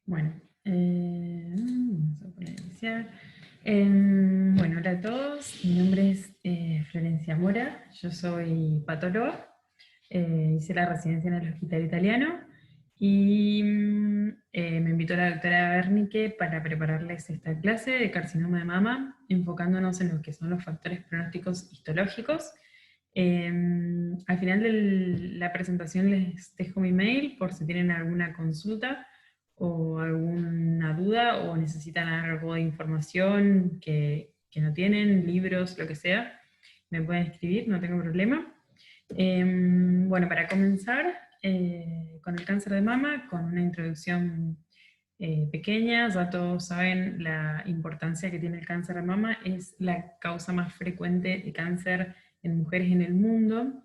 Bueno, vamos a poner a iniciar. Bueno, hola a todos, mi nombre es Florencia Mora, yo soy patóloga, hice la residencia en el Hospital Italiano y me invitó la doctora Bernicke para prepararles esta clase de carcinoma de mama, enfocándonos en lo que son los factores pronósticos histológicos. Al final de la presentación les dejo mi mail por si tienen alguna consulta o alguna duda o necesitan algo de información que no tienen, libros, lo que sea, me pueden escribir, no tengo problema. Bueno, para comenzar con el cáncer de mama, con una introducción pequeña, ya todos saben la importancia que tiene el cáncer de mama, es la causa más frecuente de cáncer en mujeres en el mundo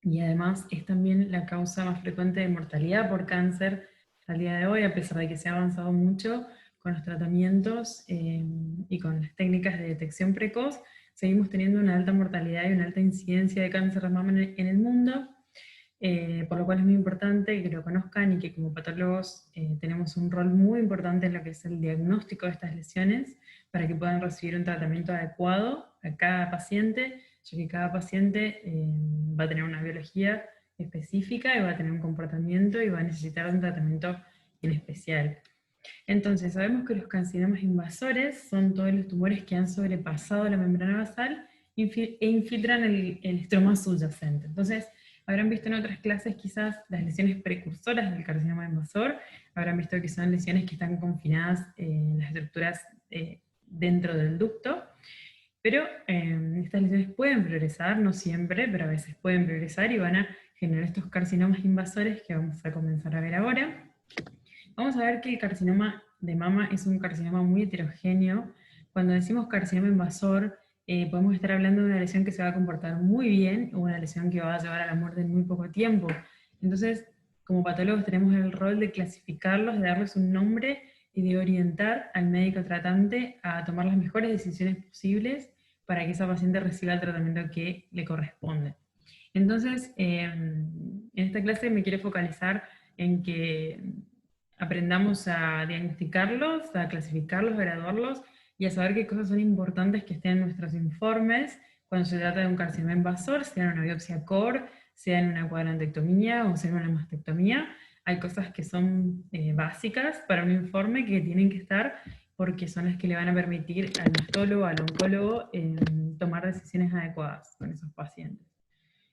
y además es también la causa más frecuente de mortalidad por cáncer al día de hoy, a pesar de que se ha avanzado mucho con los tratamientos y con las técnicas de detección precoz, seguimos teniendo una alta mortalidad y una alta incidencia de cáncer de mama en el mundo, por lo cual es muy importante que lo conozcan y que como patólogos tenemos un rol muy importante en lo que es el diagnóstico de estas lesiones para que puedan recibir un tratamiento adecuado a cada paciente, ya que cada paciente va a tener una biología específica y va a tener un comportamiento y va a necesitar un tratamiento en especial. Entonces, sabemos que los carcinomas invasores son todos los tumores que han sobrepasado la membrana basal e infiltran el estroma subyacente. Entonces, habrán visto en otras clases quizás las lesiones precursoras del carcinoma invasor, habrán visto que son lesiones que están confinadas en las estructuras dentro del ducto, pero estas lesiones pueden progresar, no siempre, pero a veces pueden progresar y van a generar estos carcinomas invasores que vamos a comenzar a ver ahora. Vamos a ver que el carcinoma de mama es un carcinoma muy heterogéneo. Cuando decimos carcinoma invasor, podemos estar hablando de una lesión que se va a comportar muy bien o una lesión que va a llevar a la muerte en muy poco tiempo. Entonces, como patólogos tenemos el rol de clasificarlos, de darles un nombre y de orientar al médico tratante a tomar las mejores decisiones posibles para que esa paciente reciba el tratamiento que le corresponde. Entonces, en esta clase me quiero focalizar en que aprendamos a diagnosticarlos, a clasificarlos, a graduarlos y a saber qué cosas son importantes que estén en nuestros informes cuando se trata de un carcinoma invasor, sea en una biopsia core, sea en una cuadrantectomía o sea en una mastectomía. Hay cosas que son básicas para un informe que tienen que estar porque son las que le van a permitir al mastólogo, al oncólogo, tomar decisiones adecuadas con esos pacientes.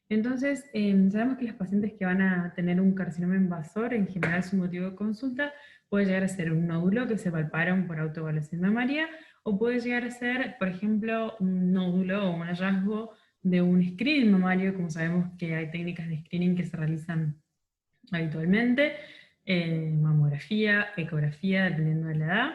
Entonces, sabemos que los pacientes que van a tener un carcinoma invasor, en general su motivo de consulta puede llegar a ser un nódulo que se palparon por autoevaluación mamaria, o puede llegar a ser, por ejemplo, un nódulo o un hallazgo de un screening mamario, como sabemos que hay técnicas de screening que se realizan habitualmente, mamografía, ecografía, dependiendo de la edad.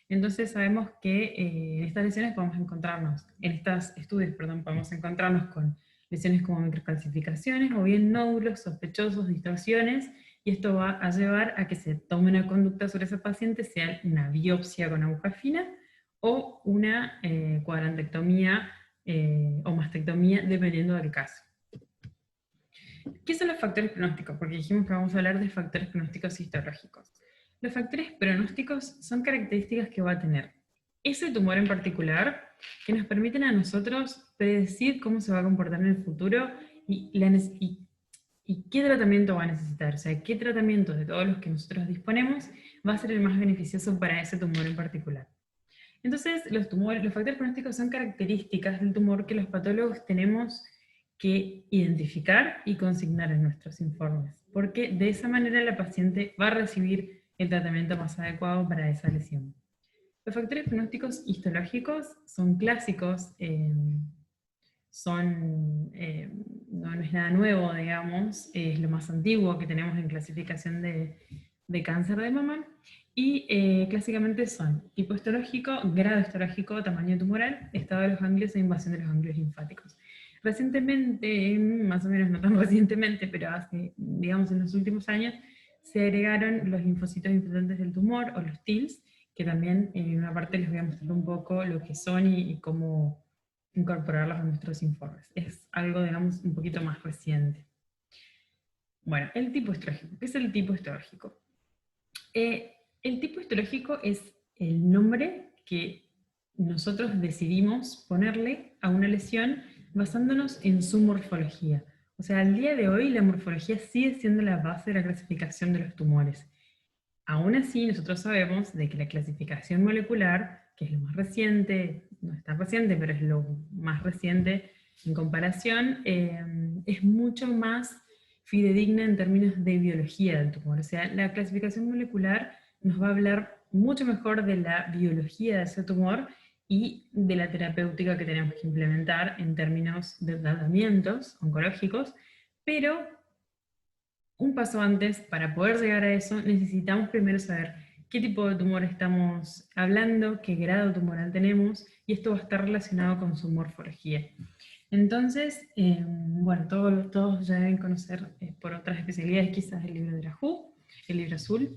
Entonces sabemos que en estas lesiones podemos encontrarnos, en estos estudios, perdón, podemos encontrarnos con lesiones como microcalcificaciones o bien nódulos sospechosos, distorsiones, y esto va a llevar a que se tome una conducta sobre ese paciente, sea una biopsia con aguja fina o una cuadrantectomía o mastectomía, dependiendo del caso. ¿Qué son los factores pronósticos? Porque dijimos que vamos a hablar de factores pronósticos histológicos. Los factores pronósticos son características que va a tener ese tumor en particular que nos permiten a nosotros predecir cómo se va a comportar en el futuro y qué tratamiento va a necesitar. O sea, qué tratamiento de todos los que nosotros disponemos va a ser el más beneficioso para ese tumor en particular. Entonces, los factores pronósticos son características del tumor que los patólogos tenemos que identificar y consignar en nuestros informes, porque de esa manera la paciente va a recibir el tratamiento más adecuado para esa lesión. Los factores pronósticos histológicos son clásicos, no es nada nuevo, digamos, es lo más antiguo que tenemos en clasificación de cáncer de mama, y clásicamente son tipo histológico, grado histológico, tamaño tumoral, estado de los ganglios e invasión de los ganglios linfáticos. Recientemente, más o menos no tan recientemente, pero hace, digamos, en los últimos años, se agregaron los linfocitos infiltrantes del tumor, o los TILs, que también en una parte les voy a mostrar un poco lo que son y cómo incorporarlos a nuestros informes. Es algo, digamos, un poquito más reciente. Bueno, el tipo histológico. ¿Qué es el tipo histológico? El tipo histológico es el nombre que nosotros decidimos ponerle a una lesión basándonos en su morfología. O sea, al día de hoy la morfología sigue siendo la base de la clasificación de los tumores. Aún así, nosotros sabemos de que la clasificación molecular, que es lo más reciente, no es tan reciente, pero es lo más reciente en comparación, es mucho más fidedigna en términos de biología del tumor. O sea, la clasificación molecular nos va a hablar mucho mejor de la biología de ese tumor y de la terapéutica que tenemos que implementar en términos de tratamientos oncológicos, pero un paso antes, para poder llegar a eso, necesitamos primero saber qué tipo de tumor estamos hablando, qué grado tumoral tenemos, y esto va a estar relacionado con su morfología. Entonces, bueno, todos ya deben conocer por otras especialidades quizás el libro de la WHO, el libro azul.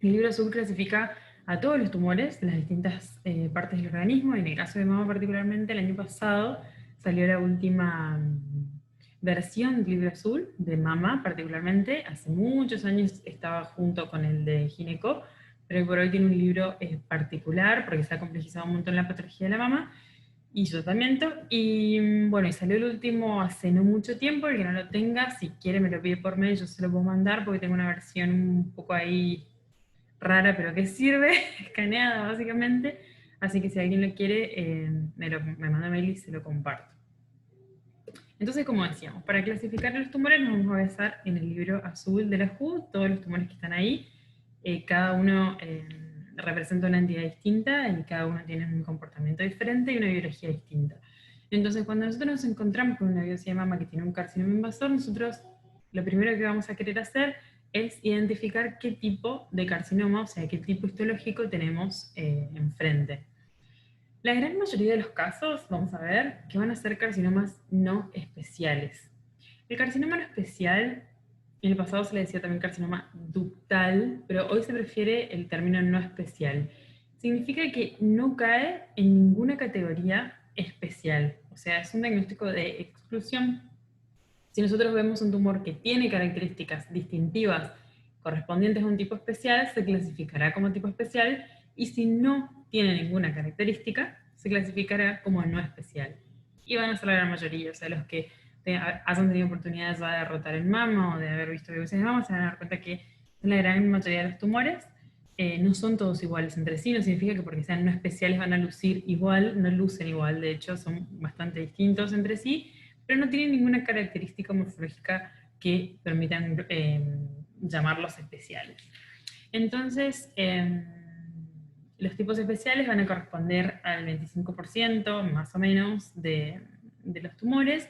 El libro azul clasifica a todos los tumores de las distintas partes del organismo. En el caso de mama particularmente, el año pasado salió la última versión del libro azul de mama particularmente. Hace muchos años estaba junto con el de gineco, pero por hoy tiene un libro particular porque se ha complejizado un montón la patología de la mama y su tratamiento. Y bueno, y salió el último hace no mucho tiempo. El que no lo tenga, si quiere me lo pide por mail, yo se lo puedo mandar porque tengo una versión un poco ahí rara, pero que sirve, escaneada básicamente. Así que si alguien lo quiere, me manda mail y se lo comparto. Entonces, como decíamos, para clasificar los tumores nos vamos a basar en el libro azul de la WHO, todos los tumores que están ahí, cada uno representa una entidad distinta y cada uno tiene un comportamiento diferente y una biología distinta. Entonces, cuando nosotros nos encontramos con una biopsia de mama que tiene un carcinoma invasor, nosotros lo primero que vamos a querer hacer es identificar qué tipo de carcinoma, o sea, qué tipo histológico tenemos enfrente. La gran mayoría de los casos, vamos a ver, que van a ser carcinomas no especiales. El carcinoma no especial, en el pasado se le decía también carcinoma ductal, pero hoy se prefiere el término no especial. Significa que no cae en ninguna categoría especial, o sea, es un diagnóstico de exclusión. Si nosotros vemos un tumor que tiene características distintivas correspondientes a un tipo especial, se clasificará como tipo especial, y si no tiene ninguna característica, se clasificará como no especial. Y van a ser la gran mayoría, o sea, los que hayan tenido oportunidades de derrotar el mama o de haber visto biopsias de mama, se van a dar cuenta que la gran mayoría de los tumores no son todos iguales entre sí, no significa que porque sean no especiales van a lucir igual, no lucen igual, de hecho son bastante distintos entre sí, pero no tienen ninguna característica morfológica que permitan llamarlos especiales. Entonces, los tipos especiales van a corresponder al 25% más o menos de los tumores,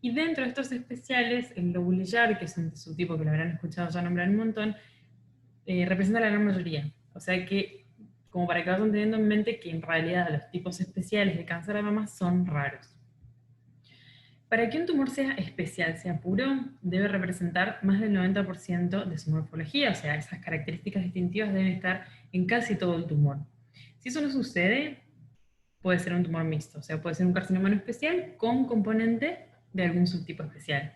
y dentro de estos especiales, el lobulillar, que es un subtipo que lo habrán escuchado ya nombrar un montón, representa la gran mayoría. O sea que, como para que vayan teniendo en mente que en realidad los tipos especiales de cáncer de mama son raros. Para que un tumor sea especial, sea puro, debe representar más del 90% de su morfología, o sea, esas características distintivas deben estar en casi todo el tumor. Si eso no sucede, puede ser un tumor mixto, o sea, puede ser un carcinoma no especial con componente de algún subtipo especial.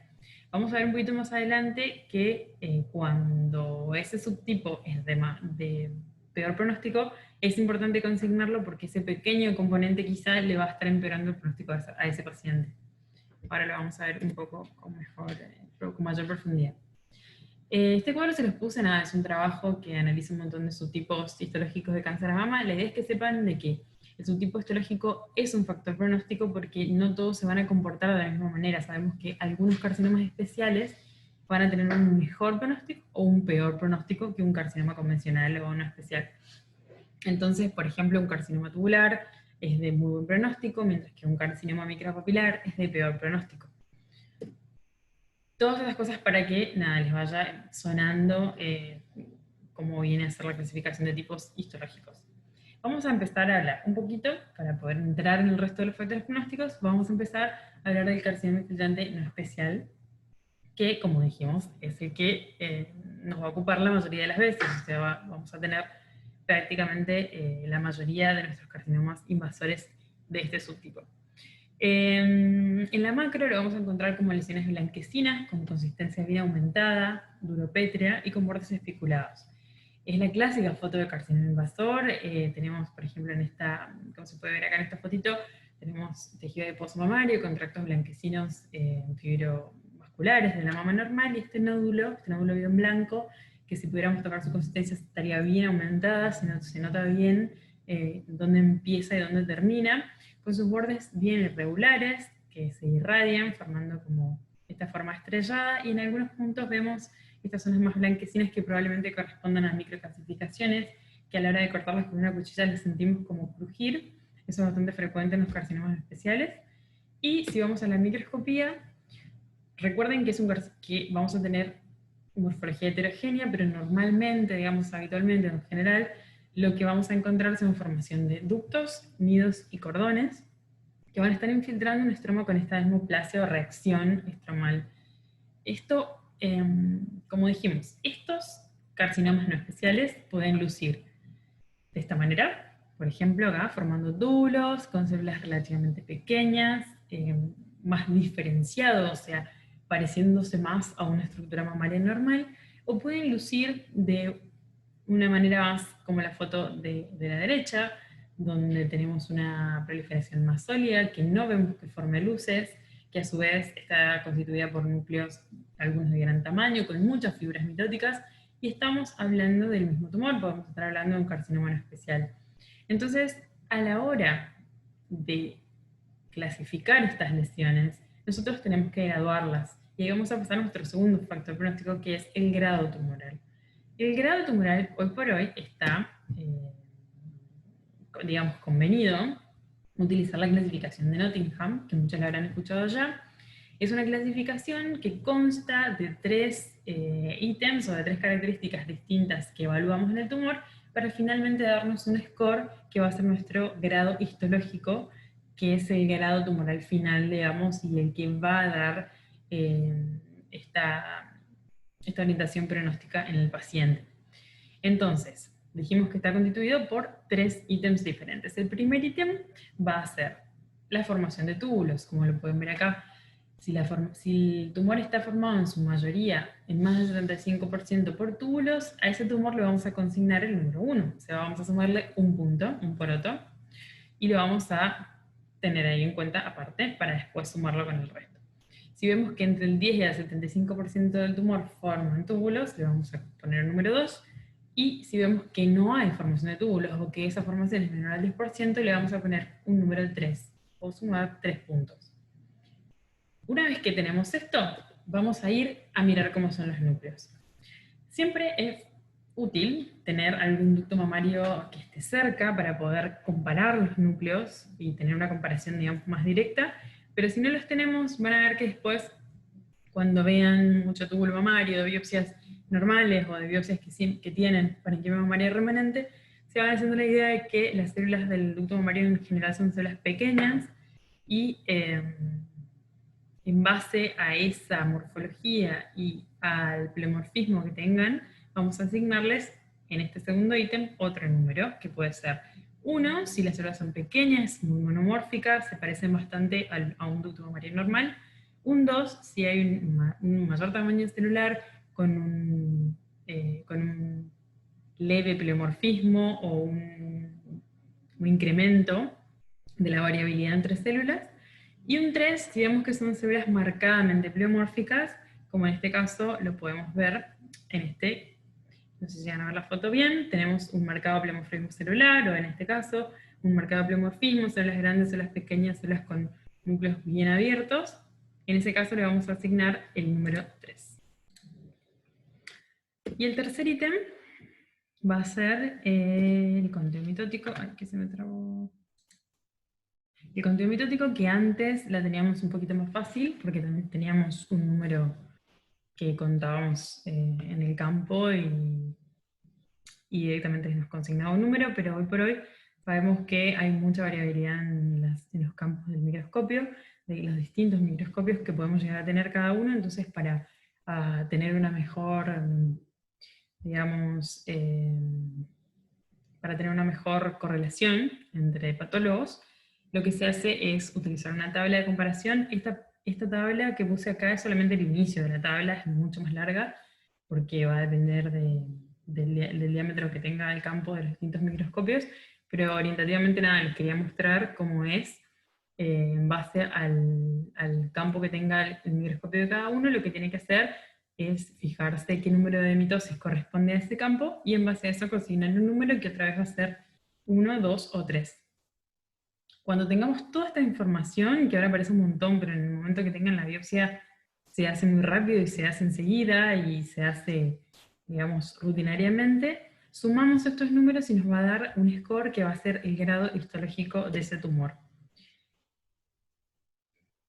Vamos a ver un poquito más adelante que cuando ese subtipo es de peor pronóstico, es importante consignarlo porque ese pequeño componente quizá le va a estar empeorando el pronóstico a ese paciente. Ahora lo vamos a ver un poco con mayor profundidad. Este cuadro se los puse, nada, es un trabajo que analiza un montón de subtipos histológicos de cáncer de mama. La idea es que sepan de que el subtipo histológico es un factor pronóstico porque no todos se van a comportar de la misma manera. Sabemos que algunos carcinomas especiales van a tener un mejor pronóstico o un peor pronóstico que un carcinoma convencional o no especial. Entonces, por ejemplo, un carcinoma tubular es de muy buen pronóstico, mientras que un carcinoma micropapilar es de peor pronóstico. Todas esas cosas para que nada, les vaya sonando cómo viene a ser la clasificación de tipos histológicos. Vamos a empezar a hablar un poquito, para poder entrar en el resto de los factores pronósticos, vamos a empezar a hablar del carcinoma infiltrante no especial, que, como dijimos, es el que nos va a ocupar la mayoría de las veces, o sea, vamos a tener prácticamente la mayoría de nuestros carcinomas invasores de este subtipo. En la macro lo vamos a encontrar como lesiones blanquecinas, con consistencia bien aumentada, duropétrea y con bordes espiculados. Es la clásica foto de carcinoma invasor. Tenemos, por ejemplo, en esta, como se puede ver acá en esta fotito, tenemos tejido adiposo mamario con tractos blanquecinos fibromusculares de la mama normal, y este nódulo bien blanco, que si pudiéramos tocar su consistencia estaría bien aumentada, se nota bien dónde empieza y dónde termina, con sus bordes bien irregulares, que se irradian formando como esta forma estrellada, y en algunos puntos vemos estas zonas más blanquecinas que probablemente correspondan a microcalcificaciones, que a la hora de cortarlas con una cuchilla les sentimos como crujir. Eso es bastante frecuente en los carcinomas especiales. Y si vamos a la microscopía, recuerden que, que vamos a tener morfología heterogénea, pero normalmente, digamos habitualmente, en general, lo que vamos a encontrar son formación de ductos, nidos y cordones, que van a estar infiltrando un estroma con esta desmoplasia o reacción estromal. Esto, como dijimos, estos carcinomas no especiales pueden lucir de esta manera, por ejemplo, acá formando túbulos con células relativamente pequeñas, más diferenciados, o sea, pareciéndose más a una estructura mamaria normal, o pueden lucir de una manera más como la foto de la derecha, donde tenemos una proliferación más sólida, que no vemos que forme luces, que a su vez está constituida por núcleos, algunos de gran tamaño, con muchas fibras mitóticas, y estamos hablando del mismo tumor, podemos estar hablando de un carcinoma no especial. Entonces, a la hora de clasificar estas lesiones, nosotros tenemos que graduarlas, y ahí vamos a pasar a nuestro segundo factor pronóstico, que es el grado tumoral. El grado tumoral hoy por hoy está, digamos, convenido utilizar la clasificación de Nottingham, que muchos la habrán escuchado ya. Es una clasificación que consta de 3 ítems o de 3 características distintas que evaluamos en el tumor para finalmente darnos un score que va a ser nuestro grado histológico, que es el grado tumoral final, digamos, y el que va a dar esta orientación pronóstica en el paciente. Entonces, dijimos que está constituido por 3 ítems diferentes. El primer ítem va a ser la formación de túbulos, como lo pueden ver acá. Si el tumor está formado en su mayoría, en más del 75% por túbulos, a ese tumor le vamos a consignar el número 1. O sea, vamos a sumarle un punto, un poroto, y lo vamos a tener ahí en cuenta aparte para después sumarlo con el resto. Si vemos que entre el 10 y el 75% del tumor forman túbulos, le vamos a poner el número 2. Y si vemos que no hay formación de túbulos o que esa formación es menor al 10%, le vamos a poner un número 3 o sumar 3 puntos. Una vez que tenemos esto, vamos a ir a mirar cómo son los núcleos. Siempre es útil tener algún ducto mamario que esté cerca para poder comparar los núcleos y tener una comparación, digamos, más directa, pero si no los tenemos, van a ver que después, cuando vean mucho túbulo mamario, de biopsias normales o de biopsias que tienen parenquima mamaria remanente, se van haciendo la idea de que las células del ducto mamario en general son células pequeñas y en base a esa morfología y al pleomorfismo que tengan, vamos a asignarles en este segundo ítem otro número, que puede ser 1, si las células son pequeñas, muy monomórficas, se parecen bastante a un ducto mamario normal. Un 2, si hay un mayor tamaño celular con un leve pleomorfismo o un incremento de la variabilidad entre células. Y un 3, si vemos que son células marcadamente pleomórficas, como en este caso lo podemos ver en este, no sé si van a ver la foto bien, tenemos un marcado pleomorfismo celular, o en este caso, un marcado pleomorfismo, células grandes, células pequeñas, células con núcleos bien abiertos. En ese caso le vamos a asignar el número 3. Y el tercer ítem va a ser el conteo mitótico. Ay, que se me trabó. El conteo mitótico, que antes la teníamos un poquito más fácil, porque también teníamos un número que contábamos en el campo y directamente nos consignaba un número, pero hoy por hoy sabemos que hay mucha variabilidad en los campos del microscopio, de los distintos microscopios que podemos llegar a tener cada uno. Entonces, para tener una mejor, digamos, para tener una mejor correlación entre patólogos, lo que se hace es utilizar una tabla de comparación. Esta tabla que puse acá es solamente el inicio de la tabla, es mucho más larga, porque va a depender del diámetro que tenga el campo de los distintos microscopios, pero orientativamente nada, les quería mostrar cómo es, en base al campo que tenga el microscopio de cada uno. Lo que tiene que hacer es fijarse qué número de mitosis corresponde a ese campo, y en base a eso consignar un número que otra vez va a ser 1, 2 o 3. Cuando tengamos toda esta información, que ahora parece un montón, pero en el momento que tengan la biopsia se hace muy rápido y se hace enseguida y se hace, digamos, rutinariamente, sumamos estos números y nos va a dar un score que va a ser el grado histológico de ese tumor.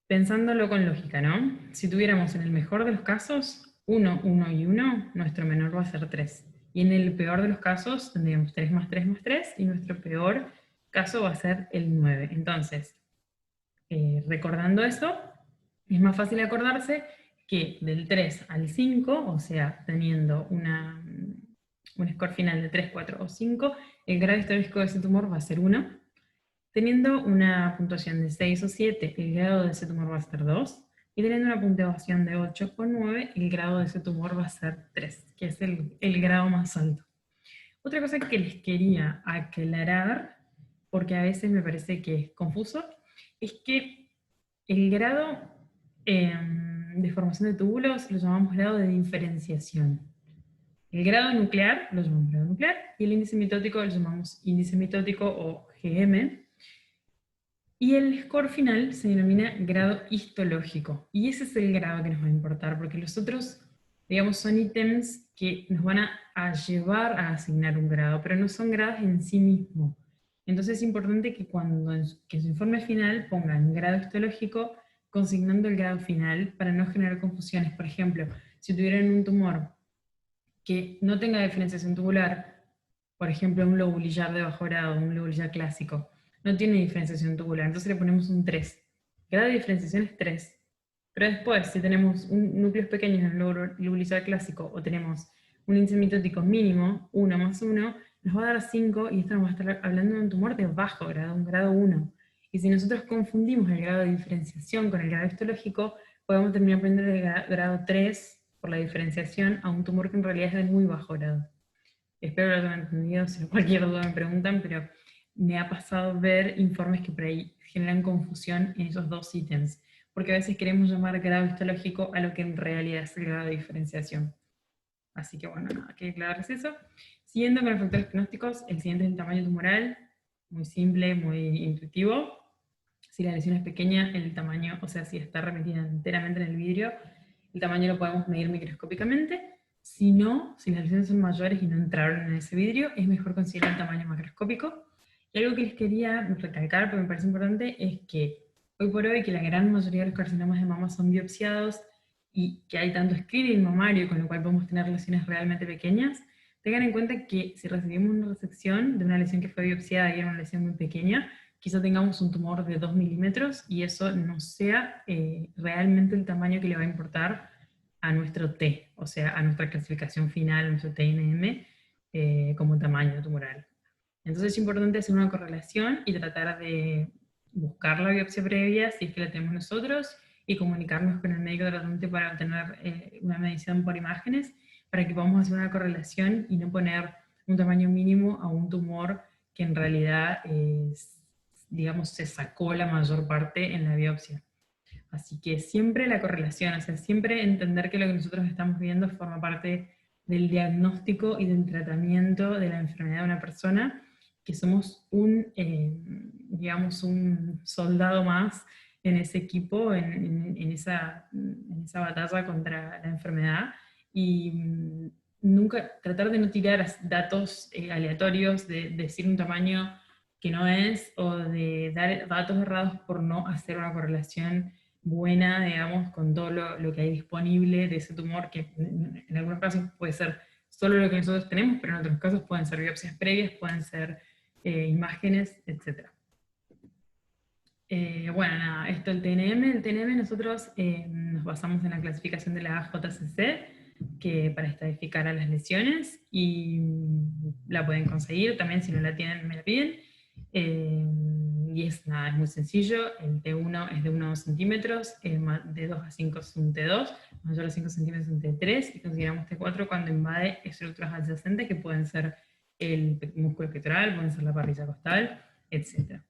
Pensándolo con lógica, ¿no? Si tuviéramos en el mejor de los casos 1, 1 y 1, nuestro menor va a ser 3. Y en el peor de los casos tendríamos 3 más 3 más 3, y nuestro peor caso va a ser el 9. Entonces, recordando esto, es más fácil acordarse que del 3 al 5, o sea, teniendo un score final de 3, 4 o 5, el grado histológico de ese tumor va a ser 1. Teniendo una puntuación de 6 o 7, el grado de ese tumor va a ser 2. Y teniendo una puntuación de 8 o 9, el grado de ese tumor va a ser 3, que es el grado más alto. Otra cosa que les quería aclarar, porque a veces me parece que es confuso, es que el grado de formación de túbulos lo llamamos grado de diferenciación. El grado nuclear lo llamamos grado nuclear, y el índice mitótico lo llamamos índice mitótico o GM. Y el score final se denomina grado histológico. Y ese es el grado que nos va a importar, porque los otros, digamos, son ítems que nos van a llevar a asignar un grado, pero no son grados en sí mismos. Entonces es importante que cuando en su informe final pongan grado histológico, consignando el grado final para no generar confusiones. Por ejemplo, si tuvieran un tumor que no tenga diferenciación tubular, por ejemplo un lobulillar de bajo grado, un lobulillar clásico, no tiene diferenciación tubular, entonces le ponemos un 3. Grado de diferenciación es 3. Pero después, si tenemos núcleos pequeños en el lobulillar clásico, o tenemos un índice mitótico mínimo, 1 más 1, nos va a dar 5, y esto nos va a estar hablando de un tumor de bajo grado, un grado 1. Y si nosotros confundimos el grado de diferenciación con el grado histológico, podemos terminar poniendo el grado 3 por la diferenciación a un tumor que en realidad es de muy bajo grado. Espero lo hayan entendido, si cualquier duda me preguntan, pero me ha pasado ver informes que por ahí generan confusión en esos dos ítems, porque a veces queremos llamar grado histológico a lo que en realidad es el grado de diferenciación. Así que bueno, nada, que aclararse eso. Siguiendo con los factores pronósticos, el siguiente es el tamaño tumoral, muy simple, muy intuitivo. Si la lesión es pequeña, el tamaño, o sea, si está remetida enteramente en el vidrio, el tamaño lo podemos medir microscópicamente. Si no, si las lesiones son mayores y no entraron en ese vidrio, es mejor considerar el tamaño macroscópico. Y algo que les quería recalcar, porque me parece importante, es que hoy por hoy que la gran mayoría de los carcinomas de mama son biopsiados y que hay tanto screening mamario, con lo cual podemos tener lesiones realmente pequeñas, tengan en cuenta que si recibimos una resección de una lesión que fue biopsiada y era una lesión muy pequeña, quizá tengamos un tumor de 2 milímetros y eso no sea realmente el tamaño que le va a importar a nuestro T, o sea, a nuestra clasificación final, a nuestro TNM, como tamaño tumoral. Entonces es importante hacer una correlación y tratar de buscar la biopsia previa, si es que la tenemos nosotros, y comunicarnos con el médico tratante para obtener una medición por imágenes, para que podamos hacer una correlación y no poner un tamaño mínimo a un tumor que en realidad digamos, se sacó la mayor parte en la biopsia. Así que siempre la correlación, o sea, siempre entender que lo que nosotros estamos viendo forma parte del diagnóstico y del tratamiento de la enfermedad de una persona, que somos digamos, un soldado más en ese equipo, en esa batalla contra la enfermedad, y nunca tratar de no tirar datos aleatorios, de decir un tamaño que no es, o de dar datos errados por no hacer una correlación buena, digamos, con todo lo que hay disponible de ese tumor, que en algunos casos puede ser solo lo que nosotros tenemos, pero en otros casos pueden ser biopsias previas, pueden ser imágenes, etc. Bueno, nada, esto el TNM. El TNM nosotros nos basamos en la clasificación de la JCC, que para estadificar a las lesiones, y la pueden conseguir también, si no la tienen me la piden. Y nada, es muy sencillo, el T1 es de 1 a 2 centímetros, de 2 a 5 es un T2, mayor a 5 centímetros es un T3, y consideramos T4 cuando invade estructuras adyacentes que pueden ser el músculo pectoral, pueden ser la parrilla costal, etc.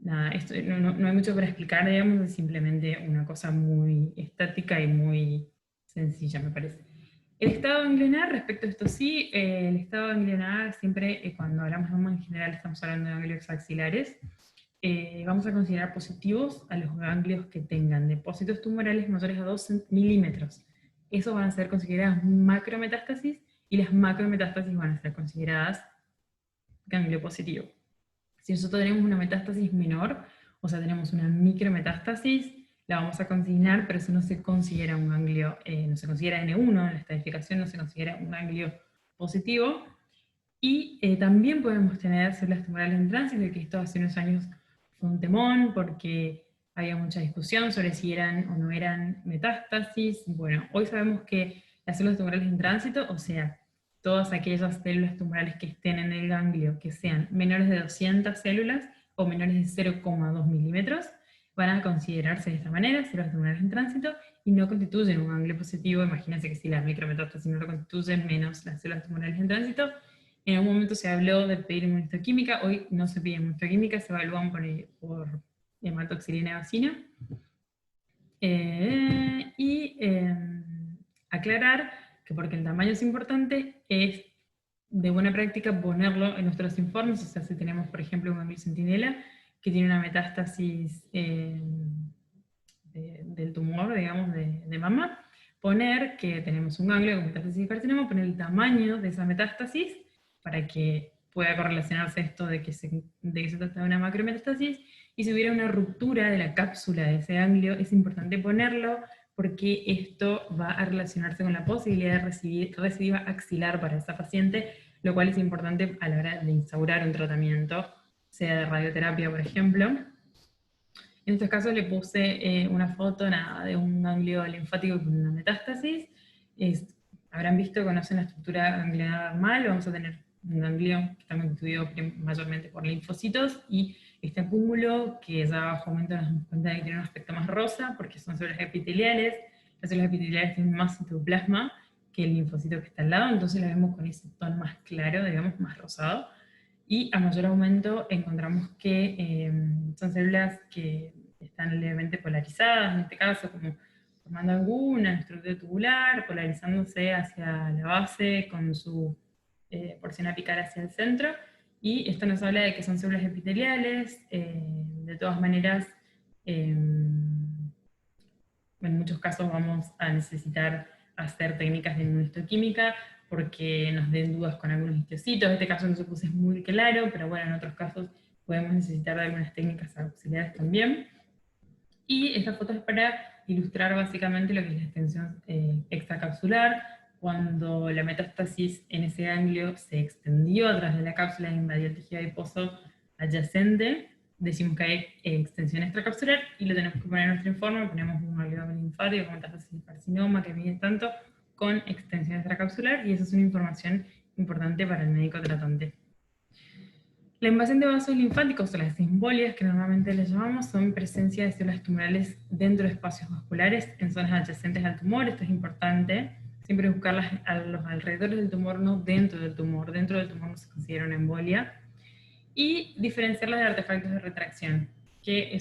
Nada, esto, no hay mucho para explicar, digamos, es simplemente una cosa muy estática y muy sencilla, me parece. El estado ganglionar, respecto a esto sí, el estado ganglionar siempre, cuando hablamos de MAM en general, estamos hablando de ganglios axilares, vamos a considerar positivos a los ganglios que tengan depósitos tumorales mayores a 2 milímetros. Esos van a ser consideradas macrometástasis y las macrometástasis van a ser consideradas ganglio positivo. Si nosotros tenemos una metástasis menor, o sea, tenemos una micrometástasis, la vamos a consignar, pero eso no se considera un ganglio, no se considera N1, en la estadificación no se considera un ganglio positivo. Y también podemos tener células tumorales en tránsito, que esto hace unos años fue un temón, porque había mucha discusión sobre si eran o no eran metástasis. Bueno, hoy sabemos que las células tumorales en tránsito, o sea, todas aquellas células tumorales que estén en el ganglio, que sean menores de 200 células o menores de 0,2 milímetros, van a considerarse de esta manera, células tumorales en tránsito, y no constituyen un ganglio positivo. Imagínense que si las micrometástasis no lo constituyen, menos las células tumorales en tránsito. En algún momento se habló de pedir inmunistoquímica, hoy no se pide inmunistoquímica, se evalúan por hematoxilina vacina. Aclarar que porque el tamaño es importante, es de buena práctica ponerlo en nuestros informes, o sea, si tenemos, por ejemplo, un ganglio centinela que tiene una metástasis del tumor, digamos, de mama, poner que tenemos un ganglio con metástasis de carcinoma, poner el tamaño de esa metástasis para que pueda correlacionarse esto de que se trata de una macrometástasis, y si hubiera una ruptura de la cápsula de ese ganglio, es importante ponerlo porque esto va a relacionarse con la posibilidad de recibir recidiva axilar para esa paciente, lo cual es importante a la hora de instaurar un tratamiento, sea de radioterapia, por ejemplo. En estos casos le puse una foto de un ganglio linfático con una metástasis. Habrán visto, conocen la estructura ganglionar normal, vamos a tener un ganglio que está constituido mayormente por linfocitos, y este acúmulo que ya bajo momento nos damos cuenta de que tiene un aspecto más rosa, porque son células epiteliales. Las células epiteliales tienen más citoplasma que el linfocito que está al lado, entonces la vemos con ese tono más claro, digamos, más rosado. Y a mayor aumento encontramos que son células que están levemente polarizadas, en este caso como formando alguna estructura tubular, polarizándose hacia la base con su porción apical hacia el centro, y esto nos habla de que son células epiteliales. De todas maneras, en muchos casos vamos a necesitar hacer técnicas de inmunistoquímica porque nos den dudas con algunos histocitos. En este caso no se puso muy claro, pero bueno, en otros casos podemos necesitar de algunas técnicas auxiliares también. Y esta foto es para ilustrar básicamente lo que es la extensión extracapsular. Cuando la metástasis en ese ganglio se extendió a través de la cápsula e invadió el tejido adiposo adyacente, decimos que hay extensión extracapsular, y lo tenemos que poner en nuestro informe. Ponemos un ganglio linfático con metástasis de carcinoma que mide tanto, con extensión extracapsular, y esa es una información importante para el médico tratante. La invasión de vasos linfáticos, o las embolias que normalmente les llamamos, son presencia de células tumorales dentro de espacios vasculares en zonas adyacentes al tumor. Esto es importante, siempre buscarlas a los alrededores del tumor, no dentro del tumor. Dentro del tumor no se considera una embolia. Y diferenciarlas de artefactos de retracción, que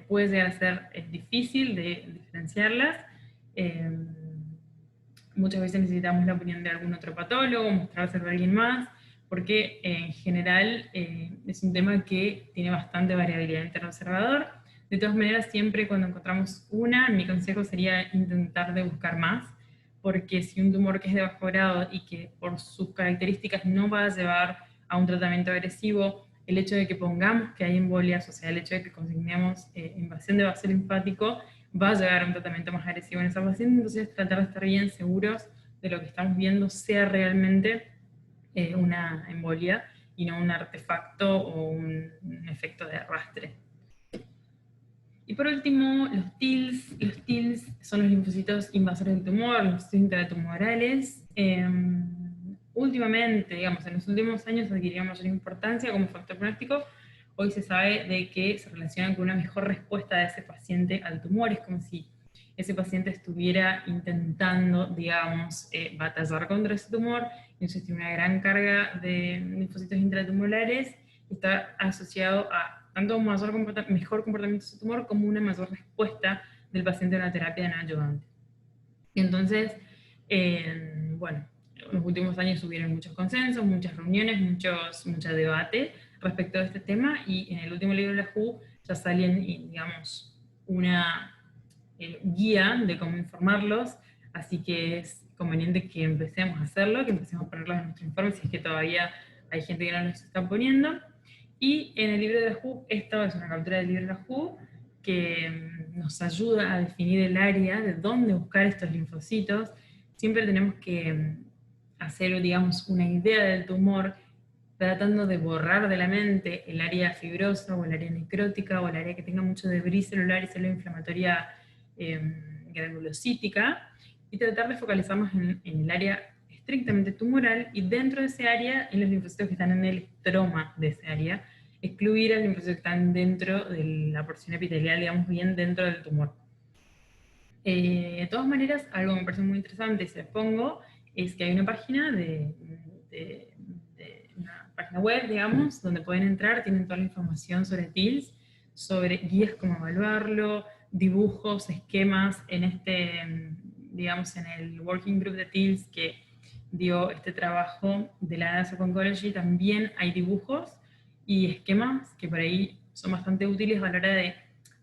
puede llegar a ser difícil de diferenciarlas. Muchas veces necesitamos la opinión de algún otro patólogo, mostrárselo a alguien más, porque en general es un tema que tiene bastante variabilidad interno-observador. De todas maneras, siempre cuando encontramos una, mi consejo sería intentar de buscar más, porque si un tumor que es de bajo grado y que por sus características no va a llevar a un tratamiento agresivo, el hecho de que pongamos que hay embolias, o sea, el hecho de que consignemos invasión de vaso linfático, va a llegar a un tratamiento más agresivo en esa paciente. Entonces tratar de estar bien seguros de lo que estamos viendo sea realmente una embolia y no un artefacto o un efecto de arrastre. Y por último, los TILs. Los TILs son los linfocitos invasores del tumor, los linfocitos intratumorales. últimamente, digamos, en los últimos años adquirió mayor importancia como factor pronóstico. Hoy se sabe de que se relaciona con una mejor respuesta de ese paciente al tumor. Es como si ese paciente estuviera intentando, digamos, batallar contra ese tumor. Entonces tiene una gran carga de linfocitos intratumorales y está asociado a tanto un mejor comportamiento de ese tumor como una mayor respuesta del paciente a una terapia neoadyuvante. Y entonces, bueno, en los últimos años hubieron muchos consensos, muchas reuniones, mucho debate respecto a este tema, y en el último libro de la WHO ya salen, digamos, una guía de cómo informarlos, así que es conveniente que empecemos a hacerlo, que empecemos a ponerlos en nuestro informe, si es que todavía hay gente que no los está poniendo. Y en el libro de la WHO, esta es una captura del libro de la WHO, que nos ayuda a definir el área de dónde buscar estos linfocitos. Siempre tenemos que hacer, digamos, una idea del tumor, tratando de borrar de la mente el área fibrosa o el área necrótica o el área que tenga mucho debris celular y célula inflamatoria granulocítica, y tratar de focalizarnos en el área estrictamente tumoral, y dentro de ese área en los linfocitos que están en el estroma de ese área, excluir a los linfocitos que están dentro de la porción epitelial, digamos, bien dentro del tumor. De todas maneras, algo que me parece muy interesante, se los pongo, es que hay una página de una página web, digamos, donde pueden entrar, tienen toda la información sobre TILS, sobre guías cómo evaluarlo, dibujos, esquemas, en digamos, en el working group de TILS que dio este trabajo de la NASA Oncology, también hay dibujos y esquemas que por ahí son bastante útiles a la hora de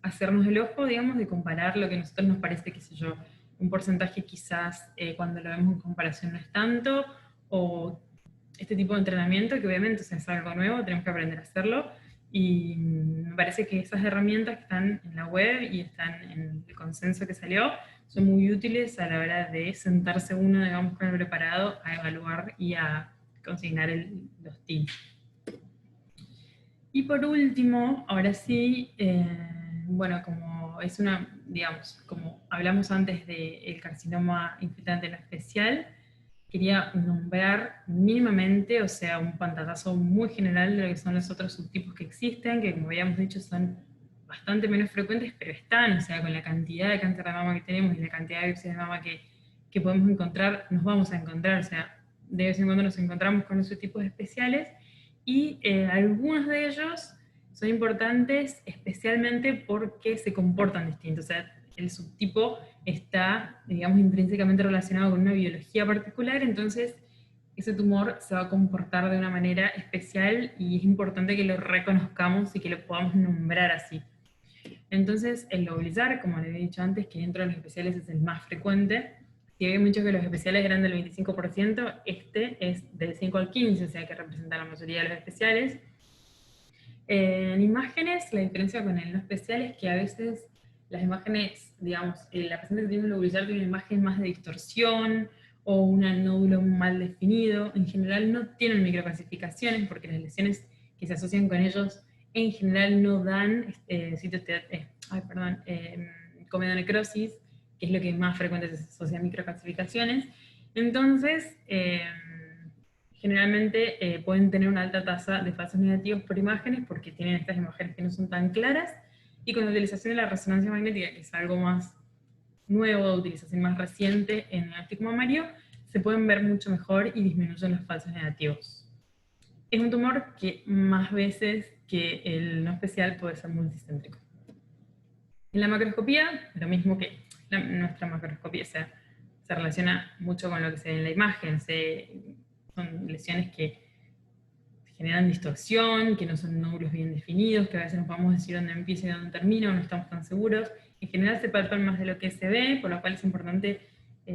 hacernos el ojo, digamos, de comparar lo que a nosotros nos parece, qué sé yo, un porcentaje quizás cuando lo vemos en comparación no es tanto, o este tipo de entrenamiento que obviamente es algo nuevo, tenemos que aprender a hacerlo, y me parece que esas herramientas que están en la web y están en el consenso que salió son muy útiles a la hora de sentarse uno, digamos, con el preparado a evaluar y a consignar los tips. Y por último, ahora sí, bueno, como es una, digamos, como hablamos antes del carcinoma infiltrante no especial, quería nombrar mínimamente, o sea, un pantallazo muy general de lo que son los otros subtipos que existen, que como habíamos dicho son bastante menos frecuentes, pero están, o sea, con la cantidad de cáncer de mama que tenemos y la cantidad de biopsias de mama que podemos encontrar, nos vamos a encontrar, o sea, de vez en cuando nos encontramos con esos tipos especiales, y algunos de ellos son importantes especialmente porque se comportan distintos, o sea, el subtipo está, digamos, intrínsecamente relacionado con una biología particular, entonces ese tumor se va a comportar de una manera especial y es importante que lo reconozcamos y que lo podamos nombrar así. Entonces, el lobulizar, como les he dicho antes, que dentro de los especiales es el más frecuente. Si había muchos que los especiales eran del 25%, este es del 5 al 15, o sea que representa la mayoría de los especiales. En imágenes, la diferencia con el no especial es que a veces las imágenes, digamos, la paciente que tiene un lobulizar tiene una imagen más de distorsión o un nódulo mal definido. En general no tienen microclasificaciones porque las lesiones que se asocian con ellos en general no dan comedonecrosis, que es lo que más frecuente se asocia a microclasificaciones. Entonces, generalmente pueden tener una alta tasa de falsos negativos por imágenes porque tienen estas imágenes que no son tan claras, y con la utilización de la resonancia magnética, que es algo más nuevo, de utilización más reciente en el diagnóstico mamario, se pueden ver mucho mejor y disminuyen los falsos negativos. Es un tumor que más veces que el no especial puede ser multicéntrico. En la macroscopía, lo mismo que nuestra macroscopía, se relaciona mucho con lo que se ve en la imagen. Son lesiones que generan distorsión, que no son nódulos bien definidos, que a veces no podemos decir dónde empieza y dónde termina, o no estamos tan seguros. En general se palpan más de lo que se ve, por lo cual es importante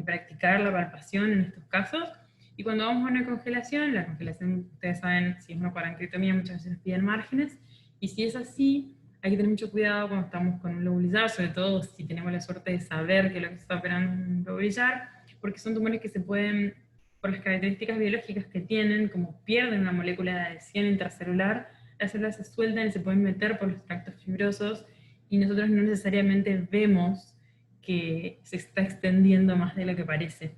practicar la palpación en estos casos. Y cuando vamos a una congelación, la congelación, ustedes saben, si es una parencretomía, muchas veces nos piden márgenes, y si es así, hay que tener mucho cuidado cuando estamos con un lobulizar, sobre todo si tenemos la suerte de saber que lo que se está operando es un lobulizar, porque son tumores que se pueden, por las características biológicas que tienen, como pierden una molécula de adhesión intracelular, las células se sueltan y se pueden meter por los tractos fibrosos, y nosotros no necesariamente vemos que se está extendiendo más de lo que parece.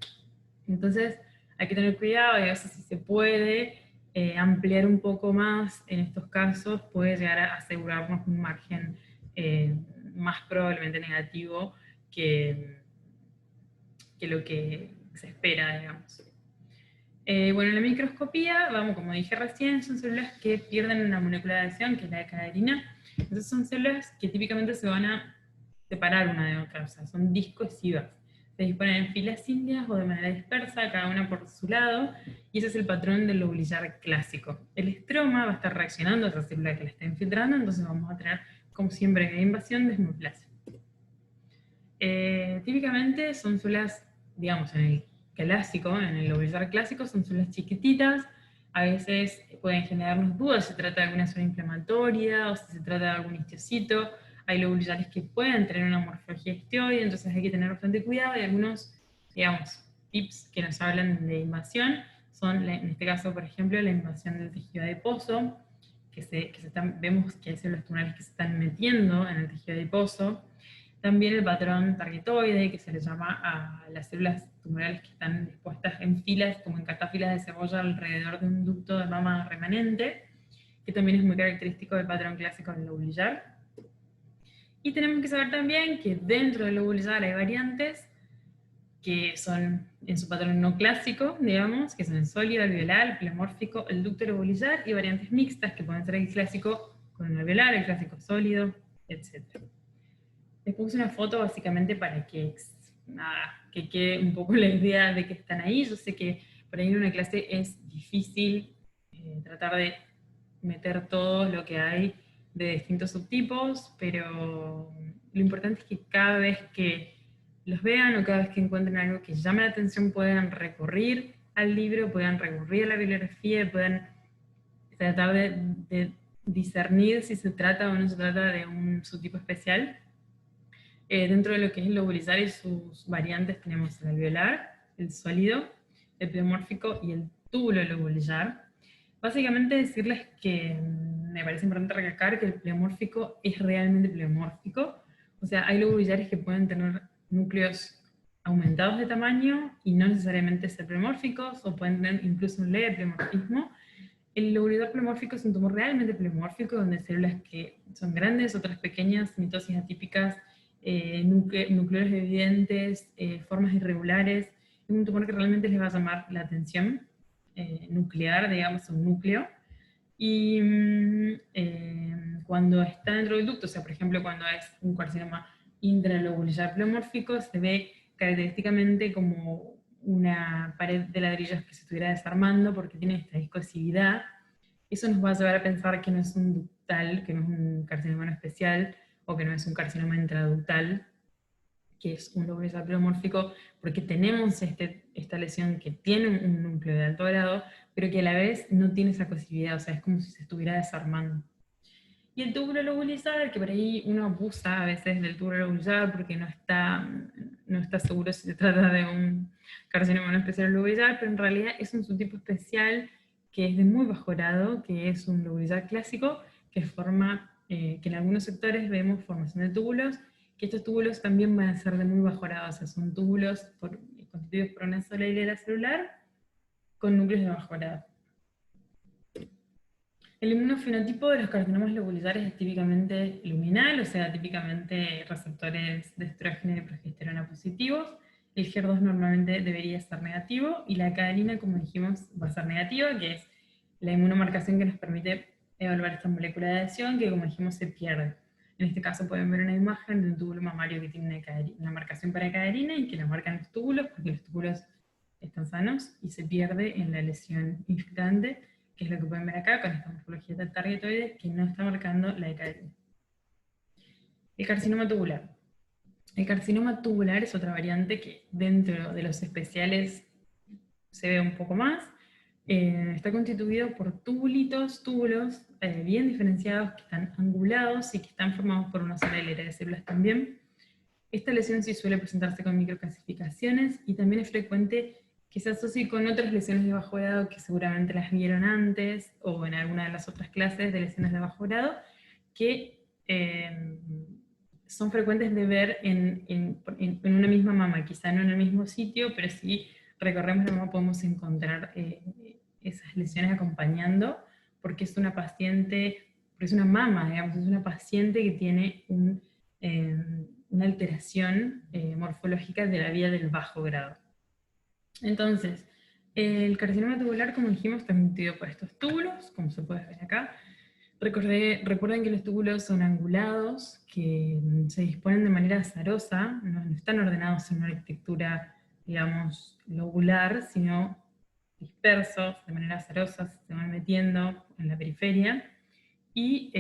Entonces, hay que tener cuidado y a veces si se puede ampliar un poco más en estos casos, puede llegar a asegurarnos un margen más probablemente negativo que, que lo que se espera, digamos. Bueno, en la microscopía, vamos, como dije recién, son células que pierden una molécula de adhesión, que es la de caderina. Entonces son células que típicamente se van a separar una de otra, o sea, son discoesivas. Se disponen en filas indias o de manera dispersa, cada una por su lado, y ese es el patrón del lobulillar clásico. El estroma va a estar reaccionando a esa célula que la está infiltrando, entonces vamos a tener, como siempre, en invasión, desmoplasia. Típicamente son células, digamos, en el clásico, en el lobulillar clásico, son células chiquititas, a veces pueden generarnos dudas si se trata de alguna zona inflamatoria o si se trata de algún histocito. Hay lobulillares que pueden tener una morfología histioide, entonces hay que tener bastante cuidado, y algunos, digamos, tips que nos hablan de invasión son, en este caso, por ejemplo, la invasión del tejido adiposo, vemos que hay células tumorales que se están metiendo en el tejido adiposo. También el patrón targetoide, que se le llama a las células tumorales que están dispuestas en filas, como en catafilas de cebolla, alrededor de un ducto de mama remanente, que también es muy característico del patrón clásico del lobulillar. Y tenemos que saber también que dentro del lobulillar hay variantes que son en su patrón no clásico, digamos, que son el sólido, el alveolar, el pleomórfico, el ducto lobulillar, y variantes mixtas que pueden ser el clásico con el alveolar, el clásico sólido, etc. Les puse una foto básicamente para que, nada, que quede un poco la idea de que están ahí. Yo sé que por ahí en una clase es difícil tratar de meter todo lo que hay de distintos subtipos, pero lo importante es que cada vez que los vean o cada vez que encuentren algo que llame la atención puedan recurrir al libro, puedan recurrir a la bibliografía, puedan tratar de discernir si se trata o no se trata de un subtipo especial. Dentro de lo que es el lobulillar y sus variantes tenemos el alveolar, el sólido, el pleomórfico y el túbulo lobulillar. Básicamente decirles que me parece importante recalcar que el pleomórfico es realmente pleomórfico. O sea, hay lobulillares que pueden tener núcleos aumentados de tamaño y no necesariamente ser pleomórficos, o pueden tener incluso un leve pleomorfismo. El lobulillar pleomórfico es un tumor realmente pleomórfico, donde células que son grandes, otras pequeñas, mitosis atípicas, núcleos evidentes, formas irregulares. Es un tumor que realmente les va a llamar la atención, nuclear, digamos, un núcleo. Y cuando está dentro del ducto, o sea, por ejemplo, cuando es un carcinoma intralobulillar pleomórfico, se ve característicamente como una pared de ladrillos que se estuviera desarmando porque tiene esta viscosidad. Eso nos va a llevar a pensar que no es un ductal, que no es un carcinoma especial, o que no es un carcinoma intraductal, que es un lobulillar pleomórfico, porque tenemos esta lesión que tiene un núcleo de alto grado, pero que a la vez no tiene esa cosividad, o sea, es como si se estuviera desarmando. Y el túbulo lobulizar, que por ahí uno abusa a veces del túbulo lobulizar porque no está seguro si se trata de un carcinoma no especial lobulizar, pero en realidad es un subtipo especial que es de muy bajo grado, que es un lobulizar clásico, que en algunos sectores vemos formación de túbulos, que estos túbulos también van a ser de muy bajo grado, o sea, son túbulos constituidos por una sola hilera celular con núcleos de bajo grado. El inmunofenotipo de los carcinomas lobulizares es típicamente luminal, o sea, típicamente receptores de estrógeno y progesterona positivos. El HER2 normalmente debería estar negativo, y la caderina, como dijimos, va a ser negativa, que es la inmunomarcación que nos permite evaluar esta molécula de adhesión, que como dijimos se pierde. En este caso pueden ver una imagen de un túbulo mamario que tiene una marcación para caderina y que la marcan los túbulos, porque los túbulos están sanos, y se pierde en la lesión infiltrante, que es lo que pueden ver acá con esta morfología de targetoide que no está marcando la de caderina. El carcinoma tubular. El carcinoma tubular es otra variante que dentro de los especiales se ve un poco más. Está constituido por túbulos bien diferenciados, que están angulados y que están formados por una sola hilera de células también. Esta lesión sí suele presentarse con microcalcificaciones, y también es frecuente que se asocie con otras lesiones de bajo grado que seguramente las vieron antes o en alguna de las otras clases de lesiones de bajo grado, que son frecuentes de ver en una misma mama, quizá no en el mismo sitio, pero sí recorremos la mama podemos encontrar esas lesiones acompañando, porque es una paciente, porque es una mama, digamos, es una paciente que tiene una alteración morfológica de la vía del bajo grado. Entonces, el carcinoma tubular, como dijimos, está transmitido por estos túbulos, como se puede ver acá. Recuerden que los túbulos son angulados, que se disponen de manera azarosa, no están ordenados en una arquitectura, digamos, lobular, sino dispersos de manera azarosa, se van metiendo en la periferia, y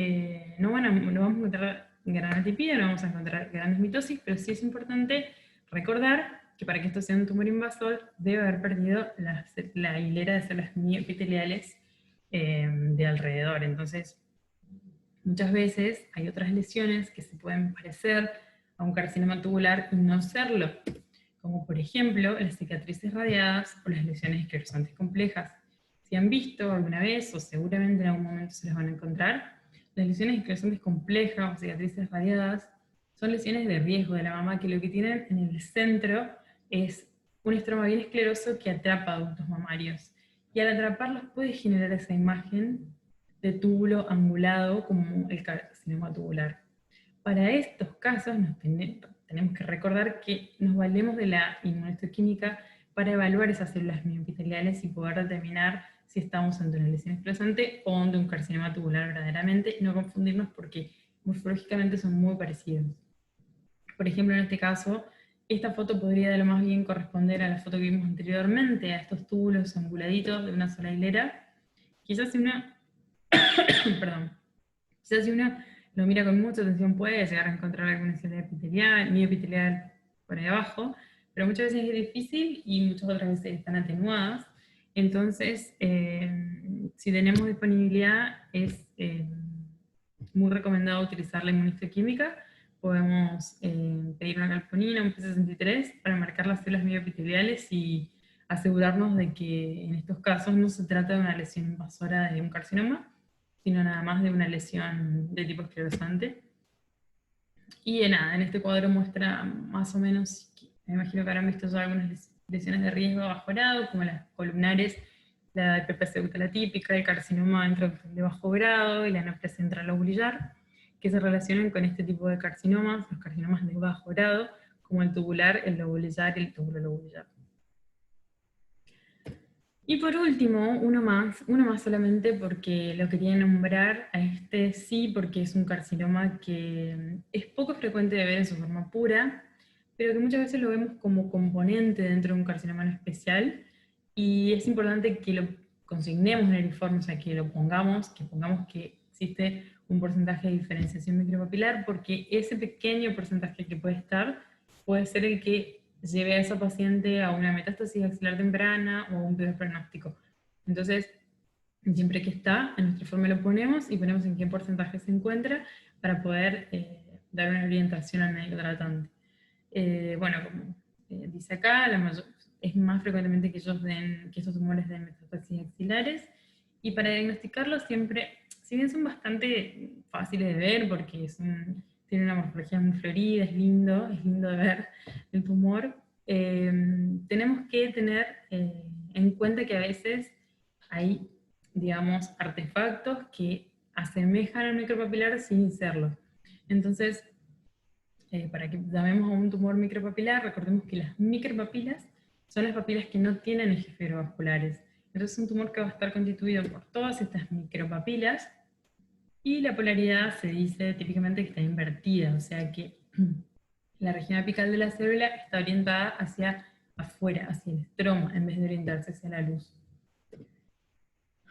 no vamos a encontrar gran atipia, no vamos a encontrar grandes mitosis, pero sí es importante recordar que para que esto sea un tumor invasor debe haber perdido la hilera de células mioepiteliales de alrededor. Entonces, muchas veces hay otras lesiones que se pueden parecer a un carcinoma tubular y no serlo, como por ejemplo las cicatrices radiadas o las lesiones esclerosantes complejas. Si han visto alguna vez, o seguramente en algún momento se las van a encontrar, las lesiones esclerosantes complejas o cicatrices radiadas son lesiones de riesgo de la mama que lo que tienen en el centro es un estroma bien escleroso que atrapa adultos mamarios. Y al atraparlos puede generar esa imagen de túbulo angulado como el carcinoma tubular. Para estos casos tenemos que recordar que nos valemos de la inmunohistoquímica para evaluar esas células mioepiteliales y poder determinar si estamos ante una lesión esclerosante o ante un carcinoma tubular verdaderamente, y no confundirnos porque morfológicamente son muy parecidos. Por ejemplo, en este caso, esta foto podría de lo más bien corresponder a la foto que vimos anteriormente, a estos túbulos anguladitos de una sola hilera. Quizás si una, perdón, quizás si uno lo mira con mucha atención puede llegar a encontrar alguna célula epitelial, mioepitelial por ahí abajo, pero muchas veces es difícil y muchas otras veces están atenuadas. Entonces, si tenemos disponibilidad, es muy recomendado utilizar la inmunohistoquímica. Podemos pedir una calponina, un P63, para marcar las células mioepiteliales y asegurarnos de que en estos casos no se trata de una lesión invasora de un carcinoma, sino nada más de una lesión de tipo esclerosante. Y nada, en este cuadro muestra más o menos, me imagino que habrán visto ya algunas lesiones de riesgo a bajo grado, como las columnares, la PPC la típica, el carcinoma de bajo grado y la neoplasia central lobulillar, que se relacionan con este tipo de carcinomas, los carcinomas de bajo grado, como el tubular, el lobulillar y el túbulo lobulillar. Y por último, uno más solamente porque lo quería nombrar a este sí, porque es un carcinoma que es poco frecuente de ver en su forma pura, pero que muchas veces lo vemos como componente dentro de un carcinoma en especial, y es importante que lo consignemos en el informe, o sea, que pongamos que existe un porcentaje de diferenciación micropapilar, porque ese pequeño porcentaje que puede estar, puede ser el que lleve a esa paciente a una metástasis axilar temprana o a un peor pronóstico. Entonces, siempre que está, en nuestro informe lo ponemos y ponemos en qué porcentaje se encuentra para poder dar una orientación al médico tratante. Bueno, como dice acá, es más frecuentemente que estos tumores den metástasis axilares, y para diagnosticarlos siempre, si bien son bastante fáciles de ver porque tienen una morfología muy florida, es lindo de ver el tumor, tenemos que tener en cuenta que a veces hay, digamos, artefactos que asemejan al micropapilar sin serlo. Entonces, para que llamemos a un tumor micropapilar, recordemos que las micropapilas son las papilas que no tienen ejes fibrovasculares. Entonces es un tumor que va a estar constituido por todas estas micropapilas, y la polaridad se dice típicamente que está invertida, o sea que la región apical de la célula está orientada hacia afuera, hacia el estroma, en vez de orientarse hacia la luz.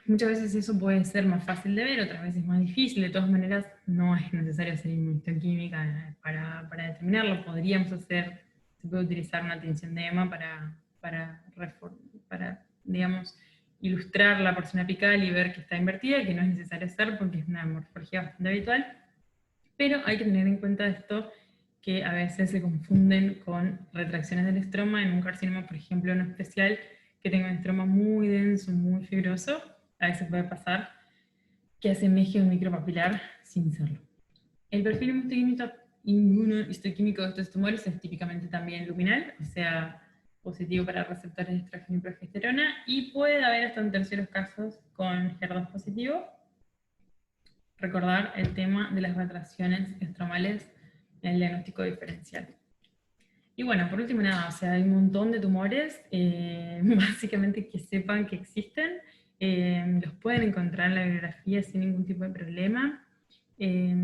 Muchas veces eso puede ser más fácil de ver, otras veces más difícil. De todas maneras, no es necesario hacer inmunohistoquímica para determinarlo. Se puede utilizar una tinción de EMA para, digamos, ilustrar la porción apical y ver que está invertida, que no es necesario hacer porque es una morfología bastante habitual. Pero hay que tener en cuenta esto, que a veces se confunden con retracciones del estroma en un carcinoma, por ejemplo, no especial, que tenga un estroma muy denso, muy fibroso. A veces puede pasar que asemeje un micropapilar sin serlo. El perfil inmunohistoquímico de estos tumores es típicamente también luminal, o sea, positivo para receptores de estrógeno y progesterona, y puede haber hasta en terceros casos con HER2 positivo. Recordar el tema de las retracciones estromales en el diagnóstico diferencial. Y bueno, por último nada, o sea, hay un montón de tumores, básicamente que sepan que existen, los pueden encontrar en la bibliografía sin ningún tipo de problema. Eh,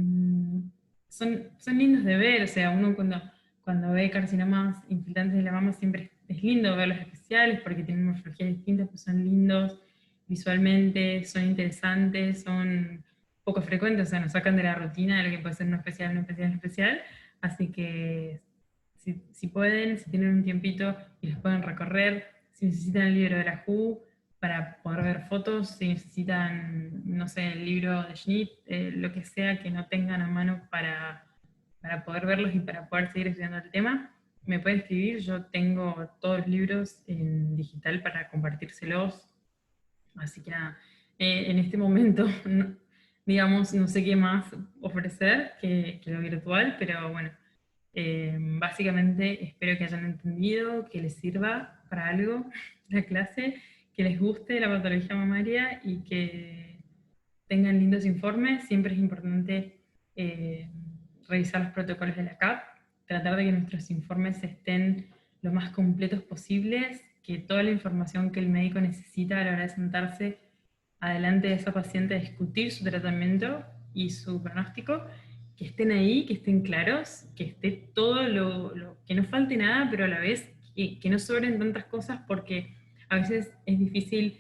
son lindos de ver, o sea, uno cuando ve carcinomas infiltrantes de la mama siempre es lindo ver los especiales porque tienen morfologías distintas, pues son lindos visualmente, son interesantes, son poco frecuentes, o sea, nos sacan de la rutina de lo que puede ser un especial, un especial, un especial, así que si pueden, si tienen un tiempito y los pueden recorrer, si necesitan el libro de la WHO para poder ver fotos, si necesitan, no sé, el libro de Schnitt, lo que sea que no tengan a mano para poder verlos y para poder seguir estudiando el tema, me pueden escribir, yo tengo todos los libros en digital para compartírselos, así que nada, en este momento, digamos, no sé qué más ofrecer que lo virtual, pero bueno, básicamente espero que hayan entendido, que les sirva para algo la clase, que les guste la patología mamaria y que tengan lindos informes. Siempre es importante revisar los protocolos de la CAP, tratar de que nuestros informes estén lo más completos posibles, que toda la información que el médico necesita a la hora de sentarse adelante de esa paciente a discutir su tratamiento y su pronóstico, que estén ahí, que estén claros, que esté todo que no falte nada, pero a la vez que no sobren tantas cosas porque a veces es difícil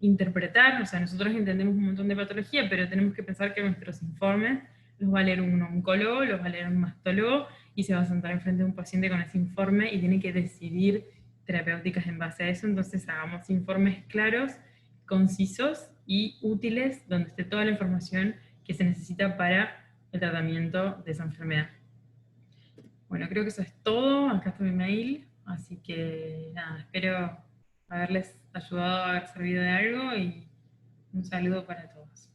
interpretar, o sea, nosotros entendemos un montón de patología, pero tenemos que pensar que nuestros informes los va a leer un oncólogo, los va a leer un mastólogo y se va a sentar enfrente de un paciente con ese informe y tiene que decidir terapéuticas en base a eso. Entonces hagamos informes claros, concisos y útiles donde esté toda la información que se necesita para el tratamiento de esa enfermedad. Bueno, creo que eso es todo. Acá está mi mail, así que nada, espero haberles ayudado a haber servido de algo y un saludo para todos.